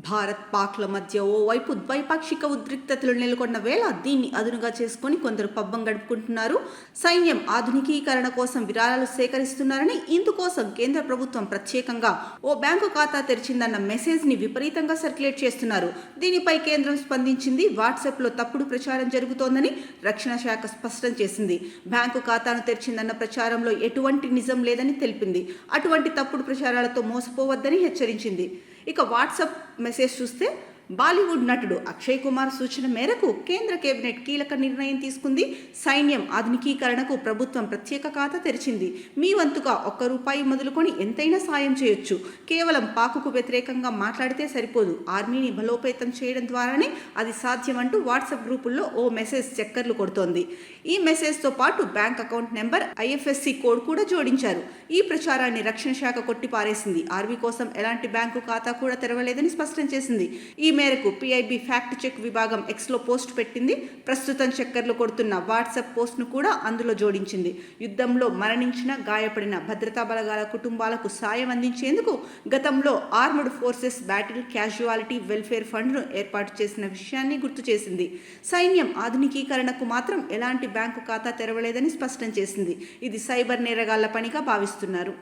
భారత్ పాక్ల మధ్య ఓవైపు ద్వైపాక్షిక ఉద్రిక్తతలు నెలకొన్న వేళ దీన్ని అదునుగా చేసుకుని కొందరు పబ్బం గడుపుకుంటున్నారు. సైన్యం ఆధునికీకరణ కోసం విరాళాలు సేకరిస్తున్నారని, ఇందుకోసం కేంద్ర ప్రభుత్వం ప్రత్యేకంగా ఓ బ్యాంకు ఖాతా తెరిచిందన్న మెసేజ్ ని విపరీతంగా సర్క్యులేట్ చేస్తున్నారు. దీనిపై కేంద్రం స్పందించింది. వాట్సాప్లో తప్పుడు ప్రచారం జరుగుతోందని రక్షణ శాఖ స్పష్టం చేసింది. బ్యాంకు ఖాతాను తెరిచిందన్న ప్రచారంలో ఎటువంటి నిజం లేదని తెలిపింది. అటువంటి తప్పుడు ప్రచారాలతో మోసపోవద్దని హెచ్చరించింది. ఇక వాట్సాప్ మెసేజ్ చూస్తే, బాలీవుడ్ నటుడు అక్షయ్ కుమార్ సూచన మేరకు కేంద్ర కేబినెట్ కీలక నిర్ణయం తీసుకుంది. సైన్యం ఆధునికీకరణకు ప్రభుత్వం ప్రత్యేక ఖాతా తెరిచింది. మీ వంతుగా ₹1 మొదలుకొని ఎంతైనా సాయం చేయొచ్చు. కేవలం పాకుకు వ్యతిరేకంగా మాట్లాడితే సరిపోదు. ఆర్మీని బలోపేతం చేయడం ద్వారానే అది సాధ్యమంటూ వాట్సాప్ గ్రూపుల్లో ఓ మెసేజ్ చక్కర్లు కొడుతోంది. ఈ మెసేజ్తో పాటు bank account number, IFSC code కూడా జోడించారు. ఈ ప్రచారాన్ని రక్షణ శాఖ కొట్టిపారేసింది. ఆర్మీ కోసం ఎలాంటి బ్యాంకు ఖాతా కూడా తెరవలేదని స్పష్టం చేసింది. ఈ మేరకు PIB ఫ్యాక్ట్ చెక్ విభాగం Xలో పోస్ట్ పెట్టింది. ప్రస్తుతం చక్కర్లు కొడుతున్న వాట్సాప్ పోస్ట్ను కూడా అందులో జోడించింది. యుద్ధంలో మరణించిన, గాయపడిన భద్రతా బలగాల కుటుంబాలకు సాయం అందించేందుకు గతంలో armed forces battle casualty welfare ఫండ్ను ఏర్పాటు చేసిన విషయాన్ని గుర్తు చేసింది. సైన్యం ఆధునికీకరణకు మాత్రం ఎలాంటి బ్యాంకు ఖాతా తెరవలేదని స్పష్టం చేసింది. ఇది సైబర్ నేరగాళ్ల పనిగా భావిస్తున్నారు.